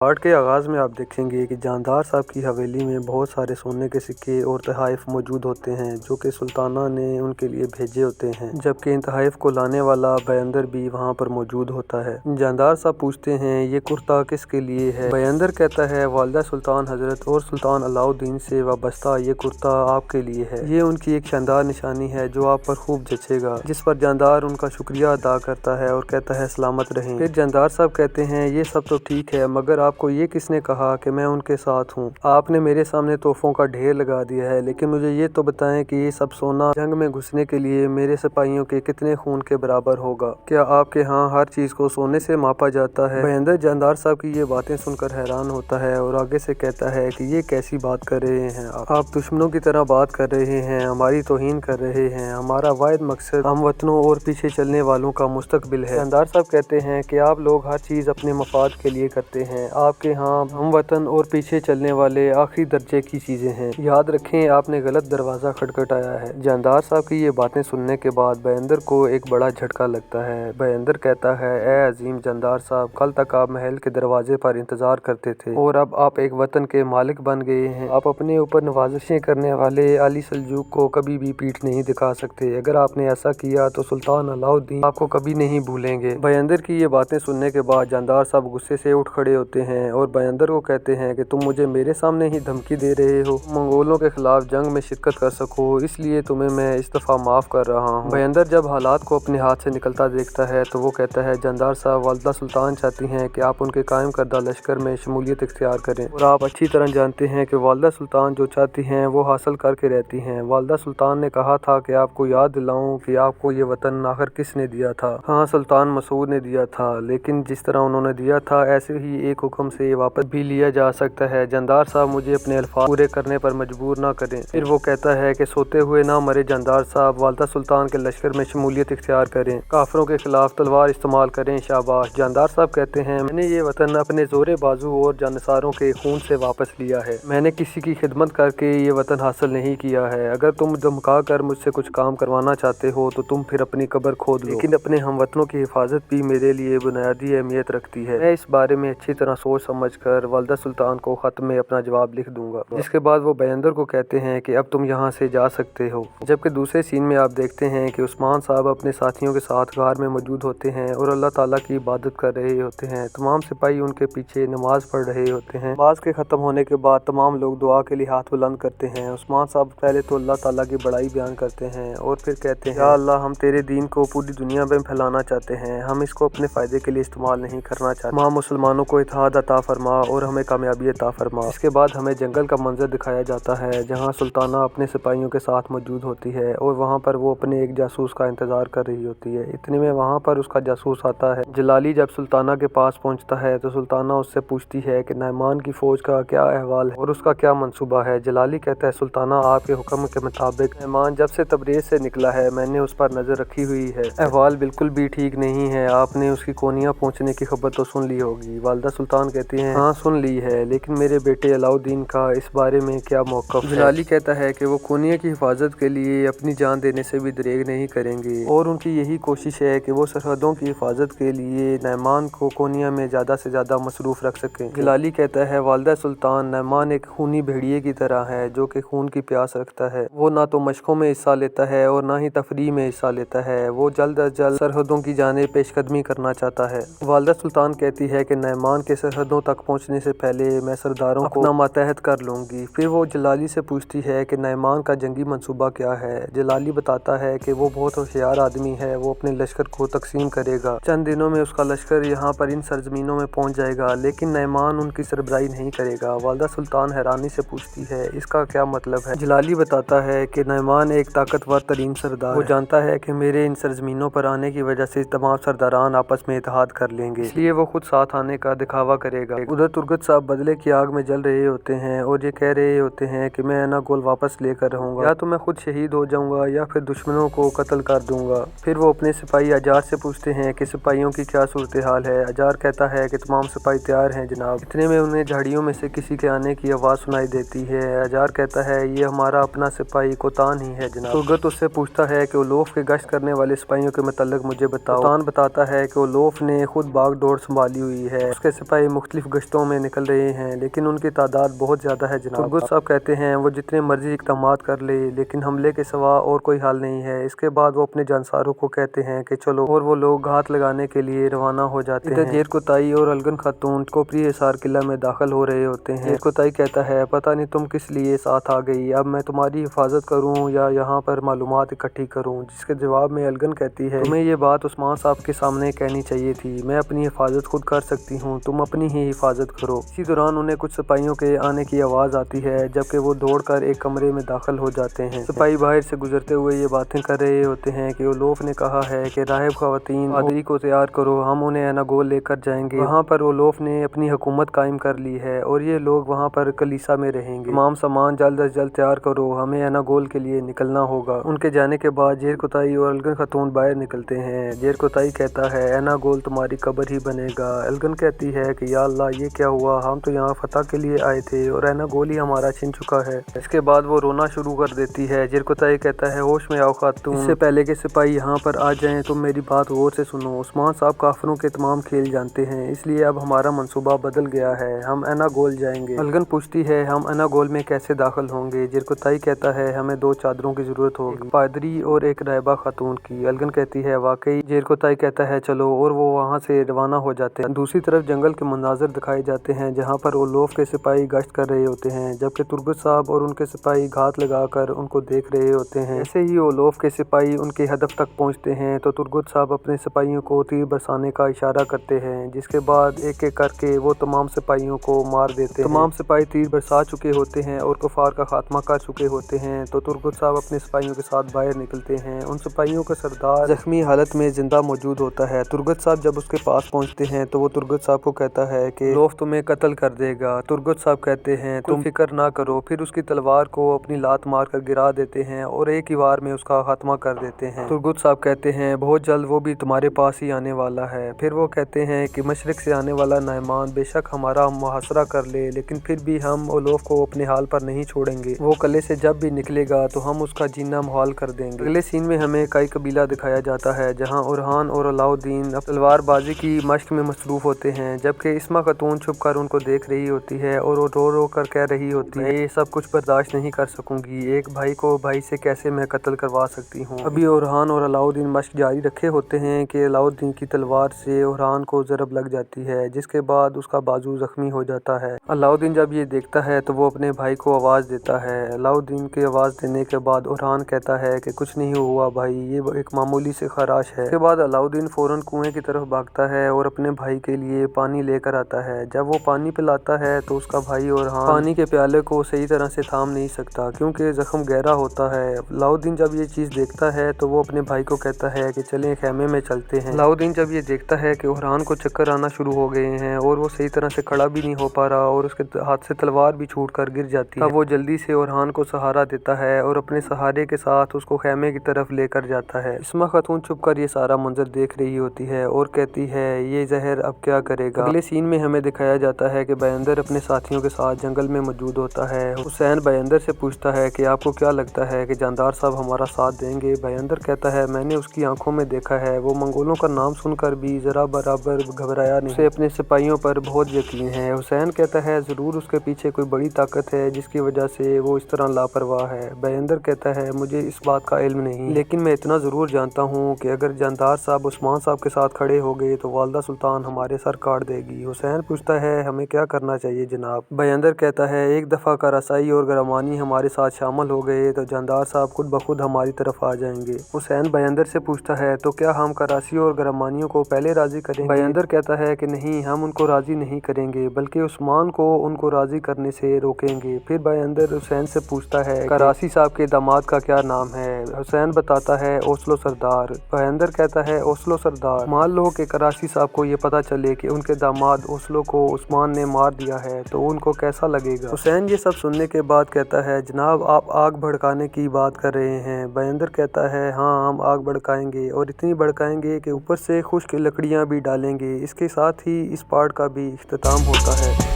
Part کے آغاز میں آپ دیکھیں گے کہ جاندار صاحب کی حویلی میں بہت سارے سونے کے سکے اور تحائف موجود ہوتے ہیں جو کہ سلطانہ نے ان کے لیے بھیجے ہوتے ہیں، جبکہ ان تحائف کو لانے والا بیندر بھی وہاں پر موجود ہوتا ہے۔ جاندار صاحب پوچھتے ہیں یہ کرتا کس کے لیے ہے؟ بیندر کہتا ہے والدہ سلطان حضرت اور سلطان علاء الدین سے وابستہ یہ کرتا آپ کے لیے ہے، یہ ان کی ایک شاندار نشانی ہے جو آپ پر خوب جچے گا۔ جس پر جاندار ان کا شکریہ ادا کرتا ہے اور کہتا ہے سلامت رہیں۔ پھر جاندار صاحب کہتے ہیں یہ سب تو ٹھیک ہے، مگر آپ کو یہ کس نے کہا کہ میں ان کے ساتھ ہوں؟ آپ نے میرے سامنے تحفوں کا ڈھیر لگا دیا ہے، لیکن مجھے یہ تو بتائیں کہ یہ سب سونا جنگ میں گھسنے کے لیے میرے سپاہیوں کے کتنے خون کے برابر ہوگا؟ کیا آپ کے ہاں ہر چیز کو سونے سے ماپا جاتا ہے؟ بیندر جاندار صاحب کی یہ باتیں سن کر حیران ہوتا ہے اور آگے سے کہتا ہے کہ یہ کیسی بات کر رہے ہیں آپ دشمنوں کی طرح بات کر رہے ہیں، ہماری توہین کر رہے ہیں، ہمارا واحد مقصد ہم وطنوں اور پیچھے چلنے والوں کا مستقبل ہے۔ جاندار صاحب کہتے ہیں کہ آپ لوگ ہر چیز اپنے مفاد کے لیے کرتے ہیں، آپ کے ہاں ہم وطن اور پیچھے چلنے والے آخری درجے کی چیزیں ہیں، یاد رکھیں آپ نے غلط دروازہ کھٹکھٹایا ہے۔ جاندار صاحب کی یہ باتیں سننے کے بعد بیندر کو ایک بڑا جھٹکا لگتا ہے۔ بیندر کہتا ہے اے عظیم جاندار صاحب، کل تک آپ محل کے دروازے پر انتظار کرتے تھے اور اب آپ ایک وطن کے مالک بن گئے ہیں، آپ اپنے اوپر نوازشیں کرنے والے علی سلجوق کو کبھی بھی پیٹھ نہیں دکھا سکتے، اگر آپ نے ایسا کیا تو سلطان علاء الدین آپ کو کبھی نہیں بھولیں گے۔ بیندر کی یہ باتیں سننے کے بعد جاندار صاحب غصے سے اٹھ کھڑے ہوتے ہیں اور بیندر کو کہتے ہیں کہ تم مجھے میرے سامنے ہی دھمکی دے رہے ہو، منگولوں کے خلاف جنگ میں شرکت کر سکو اس لیے تمہیں میں اس دفعہ معاف کر رہا ہوں۔ بیندر جب حالات کو اپنے ہاتھ سے نکلتا دیکھتا ہے تو وہ کہتا ہے جاندار صاحب، والدہ سلطان چاہتی ہیں کہ آپ ان کے قائم کردہ لشکر میں شمولیت اختیار کریں اور آپ اچھی طرح جانتے ہیں کہ والدہ سلطان جو چاہتی ہیں وہ حاصل کر کے رہتی ہیں۔ والدہ سلطان نے کہا تھا کہ آپ کو یاد دلاؤں کہ آپ کو یہ وطن آخر کس نے دیا تھا؟ ہاں سلطان مسعود نے دیا تھا، لیکن جس طرح انہوں نے دیا تھا ایسے ہی ایک حکم سے واپس بھی لیا جا سکتا ہے۔ جاندار صاحب مجھے اپنے الفاظ پورے کرنے پر مجبور نہ کریں۔ پھر وہ کہتا ہے کہ سوتے ہوئے نہ مرے جاندار صاحب، والدہ سلطان کے لشکر میں شمولیت اختیار کریں، کافروں کے خلاف تلوار استعمال کریں، شاباش۔ جاندار صاحب کہتے ہیں میں نے یہ وطن اپنے زور بازو اور جانثاروں کے خون سے واپس لیا ہے، میں نے کسی کی خدمت کر کے یہ وطن حاصل نہیں کیا ہے، اگر تم دھمکا کر مجھ سے کچھ کام کروانا چاہتے ہو تو تم پھر اپنی قبر کھود لو، لیکن اپنے ہم وطنوں کی حفاظت بھی میرے لیے بنیادی اہمیت رکھتی ہے، میں اس بارے میں اچھی طرح سوچ سمجھ کر والدہ سلطان کو خط میں اپنا جواب لکھ دوں گا۔ جس کے بعد وہ بیندر کو کہتے ہیں کہ اب تم یہاں سے جا سکتے ہو۔ جبکہ دوسرے سین میں آپ دیکھتے ہیں کہ عثمان صاحب اپنے ساتھیوں کے ساتھ غار میں موجود ہوتے ہیں اور اللہ تعالیٰ کی عبادت کر رہے ہوتے ہیں، تمام سپاہی ان کے پیچھے نماز پڑھ رہے ہوتے ہیں۔ نماز کے ختم ہونے کے بعد تمام لوگ دعا کے لیے ہاتھ بلند کرتے ہیں۔ عثمان صاحب پہلے تو اللہ تعالیٰ کی بڑائی بیان کرتے ہیں اور پھر کہتے ہیں یا اللہ، ہم تیرے دین کو پوری دنیا میں پھیلانا چاہتے ہیں، ہم اس کو اپنے فائدے کے لیے استعمال نہیں کرنا چاہتے، تمام مسلمانوں کو اتحاد عطا فرما اور ہمیں کامیابی عطا فرما۔ اس کے بعد ہمیں جنگل کا منظر دکھایا جاتا ہے جہاں سلطانہ اپنے سپاہیوں کے ساتھ موجود ہوتی ہے اور وہاں پر وہ اپنے ایک جاسوس کا انتظار کر رہی ہوتی ہے۔ اتنے میں وہاں پر اس کا جاسوس آتا ہے۔ جلالی جب سلطانہ کے پاس پہنچتا ہے تو سلطانہ اس سے پوچھتی ہے کہ نعمان کی فوج کا کیا احوال ہے اور اس کا کیا منصوبہ ہے؟ جلالی کہتا ہے سلطانہ، آپ کے حکم کے مطابق نعمان جب سے تبریز سے نکلا ہے میں نے اس پر نظر رکھی ہوئی ہے، احوال بالکل بھی ٹھیک نہیں ہے، آپ نے اس کی کونیاں پہنچنے کی خبر تو سن لی ہوگی؟ والدہ سلطان کہتی ہیں ہاں سن لی ہے، لیکن میرے بیٹے علاء الدین کا اس بارے میں کیا موقف ہے؟ جلالی کہتا ہے کہ وہ کونیا کی حفاظت کے لیے اپنی جان دینے سے بھی دریغ نہیں کریں گے اور ان کی یہی کوشش ہے کہ وہ سرحدوں کی حفاظت کے لیے نعمان کو کونیا میں زیادہ سے زیادہ مصروف رکھ سکیں۔ جلالی کہتا ہے والدہ سلطان، نعمان ایک خونی بھیڑیے کی طرح ہے جو کہ خون کی پیاس رکھتا ہے، وہ نہ تو مشقوں میں حصہ لیتا ہے اور نہ ہی تفریح میں حصہ لیتا ہے، وہ جلد از جلد سرحدوں کی جانب پیش قدمی کرنا چاہتا ہے۔ والدہ سلطان کہتی ہے کہ نعمان کے سرحدوں تک پہنچنے سے پہلے میں سرداروں کو اپنا ماتحت کر لوں گی۔ پھر وہ جلالی سے پوچھتی ہے کہ نعمان کا جنگی منصوبہ کیا ہے؟ جلالی بتاتا ہے کہ وہ بہت ہوشیار آدمی ہے، وہ اپنے لشکر کو تقسیم کرے گا، چند دنوں میں اس کا لشکر یہاں پر ان سرزمینوں میں پہنچ جائے گا، لیکن نعمان ان کی سربراہی نہیں کرے گا۔ والدہ سلطان حیرانی سے پوچھتی ہے اس کا کیا مطلب ہے؟ جلالی بتاتا ہے کہ نعمان ایک طاقتور ترین سردار ہے، وہ جانتا ہے کہ میرے ان سرزمینوں پر آنے کی وجہ سے تمام سرداران آپس میں اتحاد کر لیں گے، اس لیے وہ خود ساتھ آنے کا دکھاوا کرے گا۔ ادھر ترگت صاحب بدلے کی آگ میں جل رہے ہوتے ہیں اور یہ کہہ رہے ہوتے ہیں کہ میں اینا گول واپس لے کر رہوں گا، یا تو میں خود شہید ہو جاؤں گا یا پھر دشمنوں کو قتل کر دوں گا۔ پھر وہ اپنے سپاہی اجار سے پوچھتے ہیں کہ سپاہیوں کی کیا صورتحال ہے؟ اجار کہتا ہے کہ تمام سپاہی تیار ہیں جناب۔ اتنے میں انہیں جھاڑیوں میں سے کسی کے آنے کی آواز سنائی دیتی ہے۔ اجار کہتا ہے یہ ہمارا اپنا سپاہی کوتان ہی ہے جناب۔ ترگت اس سے پوچھتا ہے کہ اولوف کے گشت کرنے والے سپاہیوں کے متعلق مجھے بتاؤ۔ کوتان بتاتا ہے کہ اولوف نے خود باغ ڈور سنبھالی ہوئی ہے، اس کے سپاہی مختلف گشتوں میں نکل رہے ہیں لیکن ان کی تعداد بہت زیادہ ہے جناب۔ ترگت صاحب کہتے ہیں وہ جتنے مرضی اقدامات کر لے لیکن حملے کے سوا اور کوئی حل نہیں ہے۔ اس کے بعد وہ اپنے جانساروں کو کہتے ہیں کہ چلو، اور وہ لوگ گھات لگانے کے لیے روانہ ہو جاتے ہیں۔ جیر کوتائی اور الگن خاتون ٹھوکری حصار قلعہ میں داخل ہو رہے ہوتے ہیں۔ جیر کوتائی کہتا ہے پتہ نہیں تم کس لیے ساتھ آ گئی، اب میں تمہاری حفاظت کروں یا یہاں پر معلومات اکٹھی کروں؟ جس کے جواب میں الگن کہتی ہے تمہیں یہ بات عثمان صاحب کے سامنے کہنی چاہیے تھی، میں اپنی حفاظت خود کر سکتی ہوں، تم اپنی ہی حفاظت کرو۔ اسی دوران انہیں کچھ سپاہیوں کے آنے کی آواز آتی ہے جبکہ وہ دوڑ کر ایک کمرے میں داخل ہو جاتے ہیں۔ سپاہی باہر سے گزرتے ہوئے یہ باتیں کر رہے ہوتے ہیں کہ اولوف نے کہا ہے کہ راہب خواتین پادری کو تیار کرو، ہم انہیں ایناگول لے کر جائیں گے۔ وہاں پر اولوف نے اپنی حکومت قائم کر لی ہے اور یہ لوگ وہاں پر کلیسا میں رہیں گے۔ تمام سامان جلد از جلد تیار کرو، ہمیں ایناگول کے لیے نکلنا ہوگا۔ ان کے جانے کے بعد جیر کوتائی اور الگن خاتون باہر نکلتے ہیں۔ جیر کوتائی کہتا ہے ایناگول تمہاری قبر ہی بنے گا۔ الگن کہتی ہے کہ یا اللہ یہ کیا ہوا، ہم تو یہاں فتح کے لیے آئے تھے اور ایناگول ہی ہمارا چھن چکا ہے۔ اس کے بعد وہ رونا شروع کر دیتی ہے۔ جیر کوتائی کہتا ہے ہوش میں آؤ خاتون، اس سے پہلے کہ سپاہی یہاں پر آ جائیں تم میری بات غور سے سنو۔ عثمان صاحب کافروں کے تمام کھیل جانتے ہیں، اس لیے اب ہمارا منصوبہ بدل گیا ہے، ہم ایناگول جائیں گے۔ الگن پوچھتی ہے ہم ایناگول میں کیسے داخل ہوں گے؟ جیر کوتائی کہتا ہے ہمیں 2 چادروں کی ضرورت ہوگی، ایک پادری اور ایک راہبہ خاتون کی۔ الگن کہتی ہے واقعی؟ جیر کوتائی کہتا ہے چلو، اور وہ وہاں سے روانہ ہو جاتے ہیں۔ دوسری طرف جنگل کے مناظر دکھائے جاتے ہیں جہاں پر اولوف کے سپاہی گشت کر رہے ہوتے ہیں جبکہ ترگت صاحب اور ان کے سپاہی گھات لگا کر ان کو دیکھ رہے ہوتے ہیں۔ ایسے ہی اولوف کے سپاہی ان کے ہدف تک پہنچتے ہیں تو ترگت صاحب اپنے سپاہیوں کو تیر برسانے کا اشارہ کرتے ہیں، جس کے بعد ایک ایک کر کے وہ تمام سپاہیوں کو مار دیتے ہیں۔ تمام سپاہی تیر برسا چکے ہوتے ہیں اور کفار کا خاتمہ کر چکے ہوتے ہیں تو ترگت صاحب اپنے سپاہیوں کے ساتھ باہر نکلتے ہیں۔ ان سپاہیوں کا سردار زخمی حالت میں زندہ موجود ہوتا ہے۔ ترگت صاحب جب اس کے پاس پہنچتے ہیں تو وہ ترگت صاحب کو کہتا ہے کہ اولوف تمہیں قتل کر دے گا۔ ترگت صاحب کہتے ہیں تم فکر نہ کرو، پھر اس کی تلوار کو اپنی لات مار کر گرا دیتے ہیں اور ایک ہی وار میں اس کا خاتمہ کر دیتے ہیں۔ ترگت صاحب کہتے ہیں بہت جلد وہ بھی تمہارے پاس ہی آنے والا ہے۔ پھر وہ کہتے ہیں کہ مشرق سے آنے والا نعمان بے شک ہمارا محاصرہ کر لے لیکن پھر بھی ہم اولوف کو اپنے حال پر نہیں چھوڑیں گے، وہ قلعے سے جب بھی نکلے گا تو ہم اس کا جینا محال کر دیں گے۔ اگلے سین میں ہمیں کئی قبیلہ دکھایا جاتا ہے جہاں اورحان اور علاؤ الدین تلوار بازی کی مشق میں مصروف ہوتے ہیں جبکہ اسما خاتون چھپ کر ان کو دیکھ رہی ہوتی ہے اور وہ رو رو کر کہہ رہی ہوتی ہے میں یہ سب کچھ برداشت نہیں کر سکوں گی، ایک بھائی کو بھائی سے کیسے میں قتل کروا سکتی ہوں۔ ابھی اورحان اور علاؤ الدین مشق جاری رکھے ہوتے ہیں کہ علاؤ الدین کی تلوار سے اورحان کو ضرب لگ جاتی ہے جس کے بعد اس کا بازو زخمی ہو جاتا ہے۔ علاؤ الدین جب یہ دیکھتا ہے تو وہ اپنے بھائی کو آواز دیتا ہے۔ علاؤ الدین کی آواز دینے کے بعد اورحان کہتا ہے کہ کچھ نہیں ہوا بھائی، یہ ایک معمولی سے خراش ہے۔ اس کے بعد علاؤ الدین فوراً کنویں کی طرف بھاگتا ہے اور اپنے بھائی کے لیے پانی لے کر آتا ہے۔ جب وہ پانی پلاتا ہے تو اس کا بھائی اورحان پانی کے پیالے کو صحیح طرح سے تھام نہیں سکتا کیونکہ زخم گہرا ہوتا ہے۔ علاؤ الدین جب یہ چیز دیکھتا ہے تو وہ اپنے بھائی کو کہتا ہے کہ چلیں خیمے میں چلتے ہیں۔ علاؤ الدین جب یہ دیکھتا ہے کہ اورحان کو چکر آنا شروع ہو گئے ہیں اور وہ صحیح طرح سے کھڑا بھی نہیں ہو پا رہا اور اس کے ہاتھ سے تلوار بھی چھوٹ کر گر جاتی ہے، تب وہ جلدی سے اورحان کو سہارا دیتا ہے اور اپنے سہارے کے ساتھ اس کو خیمے کی طرف لے کر جاتا ہے۔ اسما خاتون چھپ کر یہ سارا منظر دیکھ رہی ہوتی ہے اور کہتی ہے یہ زہر اب کیا کرے گا۔ اگلے سین میں ہمیں دکھایا جاتا ہے کہ بیندر اپنے ساتھیوں کے ساتھ جنگل میں موجود ہوتا ہے۔ حسین بیندر سے پوچھتا ہے کہ آپ کو کیا لگتا ہے کہ جاندار صاحب ہمارا ساتھ دیں گے؟ بیندر کہتا ہے میں نے اس کی آنکھوں میں دیکھا ہے، وہ منگولوں کا نام سن کر بھی ذرا برابر گھبرایا نہیں، اسے اپنے سپاہیوں پر بہت یقین ہے۔ حسین کہتا ہے ضرور اس کے پیچھے کوئی بڑی طاقت ہے جس کی وجہ سے وہ اس طرح لاپرواہ ہے۔ بیندر کہتا ہے مجھے اس بات کا علم نہیں لیکن میں اتنا ضرور جانتا ہوں کہ اگر جاندار صاحب عثمان صاحب کے ساتھ کھڑے ہو گئے تو والدہ سلطان ہمارے سر کاٹ دے گی۔ حسین پوچھتا ہے ہمیں کیا کرنا چاہیے جناب؟ بیندر کہتا ہے ایک دفعہ کا رسائی اور گرمانی ہمارے ساتھ شامل ہو گئے تو جاندار صاحب خود بخود ہماری طرف آ جائیں گے۔ حسین بیندر سے پوچھتا ہے تو کیا ہم کراسیوں اور گرمانیوں کو پہلے راضی کریں گے؟ بیندر کہتا ہے کہ نہیں، ہم ان کو راضی نہیں کریں گے بلکہ عثمان کو ان کو راضی کرنے سے روکیں گے۔ پھر بیندر حسین سے پوچھتا ہے کراسی صاحب کے داماد کا کیا نام ہے؟ حسین بتاتا ہے اوسلو سردار۔ بیندر کہتا ہے اوسلو سردار، مان لو کہ کراسی صاحب کو یہ پتا چلے کہ ان کے داماد اوسلو کو عثمان نے مار دیا ہے تو ان کو کیسا لگے گا؟ حسین یہ سب سننے کے بعد کہتا ہے جناب آپ آگ بھڑکانے کی بات کر رہے ہیں؟ بیندر کہتا ہے ہاں، ہم آگ بھڑکائیں گے اور اتنی بھڑکائیں گے کہ اوپر سے خشک لکڑیاں بھی ڈالیں گے۔ اس کے ساتھ ہی اس پارٹ کا بھی اختتام ہوتا ہے۔